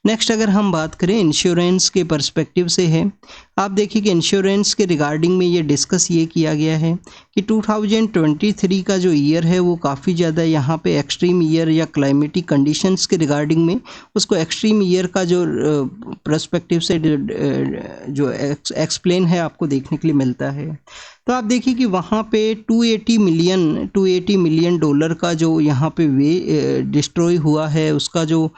नेक्स्ट अगर हम बात करें इंश्योरेंस के पर्सपेक्टिव से है, आप देखिए कि इंश्योरेंस के रिगार्डिंग में ये डिस्कस ये किया गया है कि 2023 का जो ईयर है वो काफ़ी ज़्यादा यहाँ पे एक्सट्रीम ईयर या क्लाइमेटिक कंडीशंस के रिगार्डिंग में उसको एक्सट्रीम ईयर का जो पर्सपेक्टिव से जो एक्सप्लेन है आपको देखने के लिए मिलता है। तो आप देखिए कि वहाँ पे 280 मिलियन डॉलर का जो यहाँ पे वे डिस्ट्रॉय हुआ है, उसका जो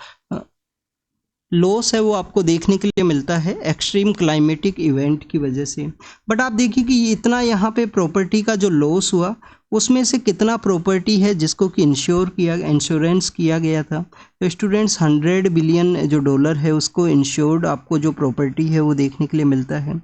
लॉस है वो आपको देखने के लिए मिलता है एक्सट्रीम क्लाइमेटिक इवेंट की वजह से। बट आप देखिए कि इतना यहाँ पे प्रॉपर्टी का जो लॉस हुआ उसमें से कितना प्रॉपर्टी है जिसको कि इंश्योरेंस किया गया था। तो स्टूडेंट्स 100 बिलियन जो डॉलर है उसको इंश्योर्ड आपको जो प्रॉपर्टी है वो देखने के लिए मिलता है।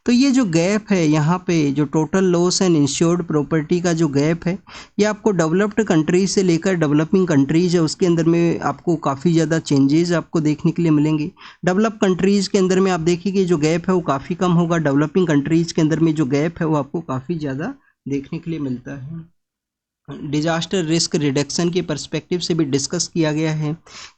तो ये जो गैप है यहाँ पे जो total loss and insured property का जो गैप है ये आपको डेवलप्ड कंट्रीज से लेकर डेवलपिंग कंट्रीज है उसके अंदर में आपको काफ़ी ज़्यादा चेंजेस आपको देखने के लिए मिलेंगे। डेवलप कंट्रीज़ के अंदर में आप देखिए कि जो गैप है वो काफ़ी कम होगा, डेवलपिंग कंट्रीज़ के अंदर में जो गैप है वो आपको काफ़ी ज़्यादा देखने के लिए मिलता है। डिजास्टर रिस्क रिडक्शन के पर्सपेक्टिव से भी डिस्कस किया गया है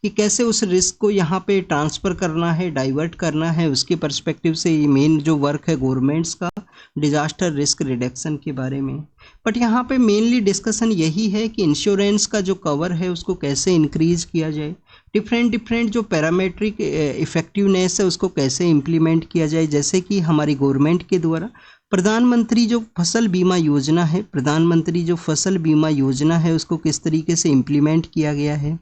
कि कैसे उस रिस्क को यहाँ पे ट्रांसफ़र करना है, डाइवर्ट करना है, उसके पर्सपेक्टिव से ये मेन जो वर्क है गवर्नमेंट्स का डिजास्टर रिस्क रिडक्शन के बारे में। बट यहाँ पे मेनली डिस्कशन यही है कि इंश्योरेंस का जो कवर है उसको कैसे इंक्रीज किया जाए, डिफरेंट जो पैरामेट्रिक इफेक्टिवनेस है उसको कैसे इम्प्लीमेंट किया जाए। जैसे कि हमारी गवर्नमेंट के द्वारा प्रधानमंत्री जो फसल बीमा योजना है, प्रधानमंत्री जो फसल बीमा योजना है उसको किस तरीके से इम्प्लीमेंट किया गया है,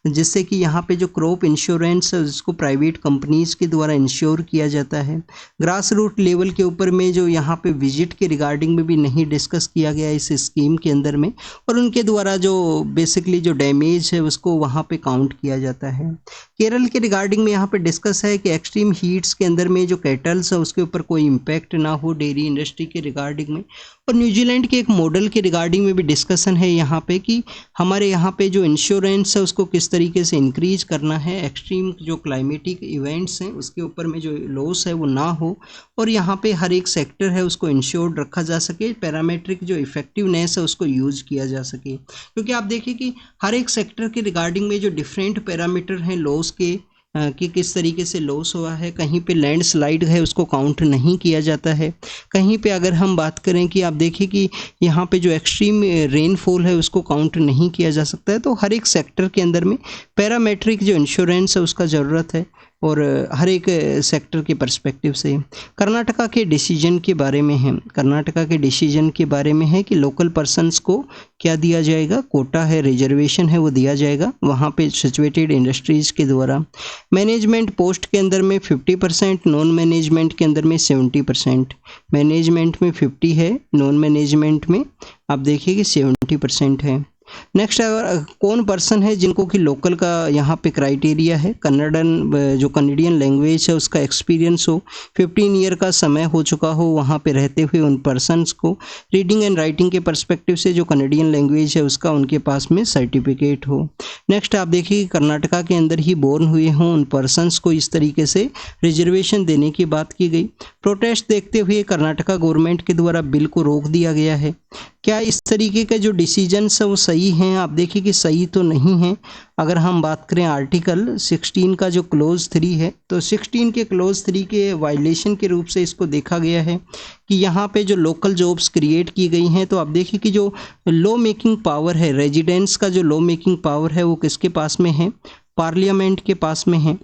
जिससे कि यहाँ पे जो क्रॉप इंश्योरेंस है उसको प्राइवेट कंपनीज़ के द्वारा इंश्योर किया जाता है। ग्रास रूट लेवल के ऊपर में जो यहाँ पे विजिट के रिगार्डिंग में भी नहीं डिस्कस किया गया इस स्कीम के अंदर में, और उनके द्वारा जो बेसिकली जो डैमेज है उसको वहाँ पे काउंट किया जाता है। केरल के रिगार्डिंग में यहाँ पे डिस्कस है कि एक्सट्रीम हीट्स के अंदर में जो कैटल्स है उसके ऊपर कोई इम्पैक्ट ना हो डेयरी इंडस्ट्री के रिगार्डिंग में। और न्यूजीलैंड के एक मॉडल के रिगार्डिंग में भी डिस्कशन है यहाँ पे कि हमारे यहाँ पे जो इंश्योरेंस है उसको किस तरीके से इंक्रीज करना है, एक्सट्रीम जो क्लाइमेटिक इवेंट्स हैं उसके ऊपर में जो लॉस है वो ना हो, और यहाँ पे हर एक सेक्टर है उसको इंश्योर्ड रखा जा सके, पैरामेट्रिक जो इफेक्टिवनेस है उसको यूज किया जा सके। क्योंकि आप देखिए कि हर एक सेक्टर के रिगार्डिंग में जो डिफरेंट पैरामीटर हैं लॉस के कि किस तरीके से लॉस हुआ है। कहीं पे लैंडस्लाइड है उसको काउंट नहीं किया जाता है। कहीं पे अगर हम बात करें कि आप देखिए कि यहाँ पे जो एक्सट्रीम रेनफॉल है उसको काउंट नहीं किया जा सकता है। तो हर एक सेक्टर के अंदर में पैरामेट्रिक जो इंश्योरेंस है उसका ज़रूरत है, और हर एक सेक्टर के पर्सपेक्टिव से। कर्नाटका के डिसीजन के बारे में है, कर्नाटका के डिसीजन के बारे में है कि लोकल पर्सन्स को क्या दिया जाएगा, कोटा है, रिजर्वेशन है, वो दिया जाएगा वहाँ पे सिचुएटेड इंडस्ट्रीज़ के द्वारा। मैनेजमेंट पोस्ट के अंदर में 50%, नॉन मैनेजमेंट के अंदर में 70%। मैनेजमेंट में 50 है, नॉन मैनेजमेंट में आप देखिए कि 70% है। नेक्स्ट, अगर कौन पर्सन है जिनको कि लोकल का यहाँ पे क्राइटेरिया है, कन्नड़न जो कनेडियन लैंग्वेज है उसका एक्सपीरियंस हो, 15 ईयर का समय हो चुका हो वहाँ पे रहते हुए उन पर्सन्स को, रीडिंग एंड राइटिंग के पर्सपेक्टिव से जो कनेडियन लैंग्वेज है उसका उनके पास में सर्टिफिकेट हो। नेक्स्ट, आप देखिए कर्नाटका के अंदर ही बोर्न हुए हों उन पर्सन्स को इस तरीके से रिजर्वेशन देने की बात की गई। प्रोटेस्ट देखते हुए कर्नाटका गवर्नमेंट के द्वारा बिल को रोक दिया गया है। क्या इस तरीके के जो डिसीजंस है वो सही हैं? आप देखिए कि सही तो नहीं है। अगर हम बात करें आर्टिकल 16 का जो क्लोज 3 है, तो 16 के क्लोज 3 के वायलेशन के रूप से इसको देखा गया है कि यहाँ पे जो लोकल जॉब्स क्रिएट की गई हैं। तो आप देखिए कि जो लॉ मेकिंग पावर है, रेजिडेंट्स का जो लॉ मेकिंग पावर है वो किसके पास में है, पार्लियामेंट के पास में है।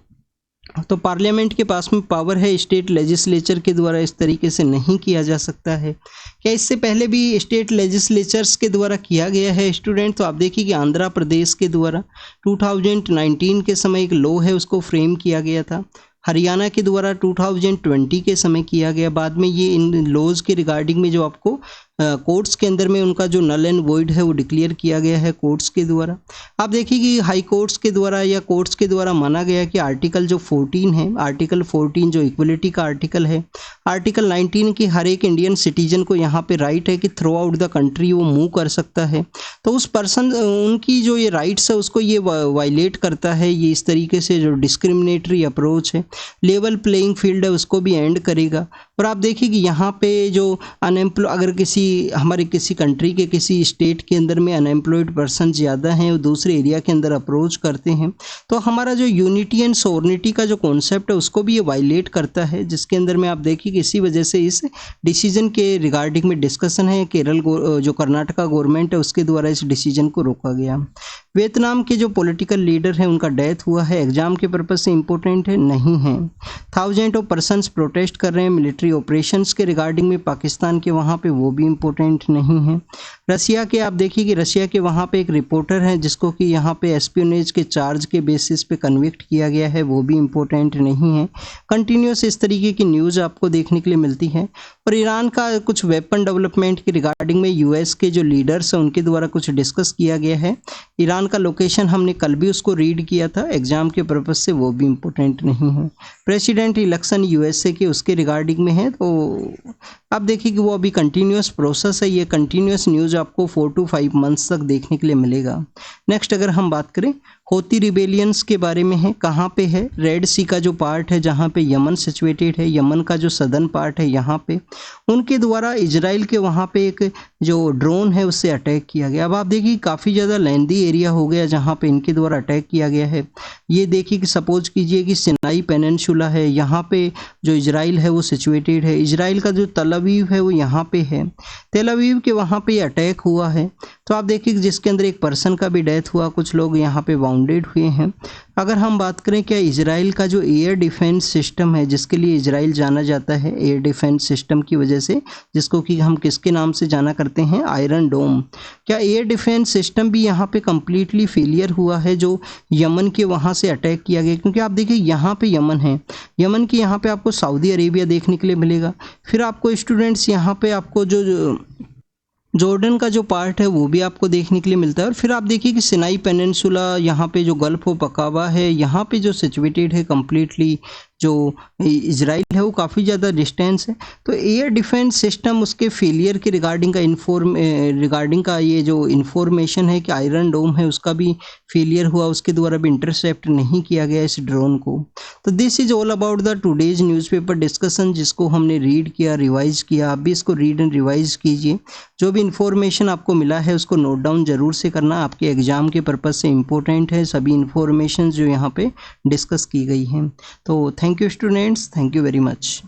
तो पार्लियामेंट के पास में पावर है, स्टेट लेजिस्लेचर के द्वारा इस तरीके से नहीं किया जा सकता है। क्या इससे पहले भी स्टेट लेजिस्लेचर्स के द्वारा किया गया है स्टूडेंट? तो आप देखिए कि आंध्र प्रदेश के द्वारा 2019 के समय एक लॉ है उसको फ्रेम किया गया था। हरियाणा के द्वारा 2020 के समय किया गया। बाद में ये इन लॉज के रिगार्डिंग में जो आपको कोर्ट्स के अंदर में उनका जो नल एंड वॉइड है वो डिक्लेयर किया गया है कोर्ट्स के द्वारा। आप देखिए कि हाई कोर्ट्स के द्वारा या कोर्ट्स के द्वारा माना गया कि आर्टिकल जो 14 है, आर्टिकल 14 जो इक्वलिटी का आर्टिकल है, आर्टिकल 19 की हर एक इंडियन सिटीजन को यहाँ पे राइट है कि थ्रू आउट द कंट्री वो मूव कर सकता है। तो उस पर्सन उनकी जो ये राइट्स है उसको ये वायलेट करता है। ये इस तरीके से जो डिस्क्रिमिनेटरी अप्रोच है, लेवल प्लेइंग फील्ड है उसको भी एंड करेगा। और आप देखिए कि यहाँ पे जो अगर हमारे किसी कंट्री के किसी स्टेट के अंदर में अनएम्प्लॉयड पर्सन ज़्यादा हैं, वो दूसरे एरिया के अंदर अप्रोच करते हैं, तो हमारा जो यूनिटी एंड सोवर्निटी का जो कॉन्सेप्ट है उसको भी ये वायलेट करता है, जिसके अंदर में आप देखिए कि इसी वजह से इस डिसीजन के रिगार्डिंग में डिस्कशन है। जो कर्नाटका गवर्नमेंट है उसके द्वारा इस डिसीजन को रोका गया। वियतनाम के जो पॉलिटिकल लीडर है उनका डेथ हुआ है, एग्जाम के पर्पज से इंपॉर्टेंट है नहीं है। 1000 ऑफ पर्सन्स प्रोटेस्ट कर रहे हैं मिलिट्री ऑपरेशंस के रिगार्डिंग में पाकिस्तान के वहाँ पे, वो भी इम्पोर्टेंट नहीं है। रसिया के आप देखिए कि रसिया के वहाँ पे एक रिपोर्टर है जिसको कि यहाँ पे एस्पियोनेज के चार्ज के बेसिस पे कन्विक्ट किया गया है, वो भी इम्पोर्टेंट नहीं है। कंटिन्यूस इस तरीके की न्यूज़ आपको देखने के लिए मिलती है। और ईरान का कुछ वेपन डेवलपमेंट के रिगार्डिंग में यूएस के जो लीडर्स हैं उनके द्वारा कुछ डिस्कस किया गया है। ईरान का लोकेशन हमने कल भी उसको रीड किया था एग्जाम के पर्पज से, वो भी इम्पोर्टेंट नहीं है। प्रेसिडेंट इलेक्शन यूएसए के उसके रिगार्डिंग में है, तो आप देखिए कि वो अभी कंटिन्यूस प्रोसेस है। ये कंटिन्यूस न्यूज़ आपको 4 to 5 मंथ्स तक देखने के लिए मिलेगा। नेक्स्ट, अगर हम बात करें होती रिबेलियंस के बारे में है, कहाँ पे है, रेड सी का जो पार्ट है जहाँ पे यमन सिचुएटेड है, यमन का जो सदर्न पार्ट है यहाँ पे, उनके द्वारा इजराइल के वहाँ पे एक जो ड्रोन है उससे अटैक किया गया। अब आप देखिए काफ़ी ज़्यादा लेंदी एरिया हो गया जहाँ पे इनके द्वारा अटैक किया गया है। ये देखिए कि सपोज कीजिए कि सिनाई पेनिनसुला है, यहाँ पे जो इजराइल है वो सिचुएटेड है। इजराइल का जो तेल अवीव है वो यहाँ पे है, तेल अवीव के वहाँ पे अटैक हुआ है। तो आप देखिए जिसके अंदर एक पर्सन का भी डेथ हुआ, कुछ लोग यहाँ पे वाउंडेड हुए हैं। अगर हम बात करें क्या इजराइल का जो एयर डिफेंस सिस्टम है, जिसके लिए इजराइल जाना जाता है एयर डिफेंस सिस्टम की वजह से, जिसको कि हम किसके नाम से जाना करते हैं, आयरन डोम, क्या एयर डिफेंस सिस्टम भी यहाँ पे कम्प्लीटली फेलियर हुआ है जो यमन के वहाँ से अटैक किया गया? क्योंकि आप देखिए यहाँ पे यमन है, यमन के यहाँ पे आपको सऊदी अरेबिया देखने के लिए मिलेगा। फिर आपको स्टूडेंट्स यहाँ पे आपको जो जॉर्डन का जो पार्ट है वो भी आपको देखने के लिए मिलता है। और फिर आप देखिए कि सिनाई पेनिनसुला, यहाँ पे जो गल्फ ऑफ अकाबा है, यहाँ पे जो सिचुएटेड है कम्प्लीटली जो इजराइल है वो काफ़ी ज़्यादा डिस्टेंस है। तो एयर डिफेंस सिस्टम उसके फेलियर के रिगार्डिंग का ये जो इन्फॉर्मेशन है कि आयरन डोम है उसका भी फेलियर हुआ, उसके द्वारा भी इंटरसेप्ट नहीं किया गया इस ड्रोन को। तो this is all about the today's newspaper discussion, जिसको हमने रीड किया, रिवाइज किया। आप भी इसको रीड एंड रिवाइज कीजिए। जो भी इन्फॉर्मेशन आपको मिला है उसको नोट डाउन जरूर से करना, आपके एग्जाम के पर्पज़ से इम्पोर्टेंट है सभी इन्फॉर्मेशन जो यहाँ पे डिस्कस की गई हैं। तो thank you students, thank you very much.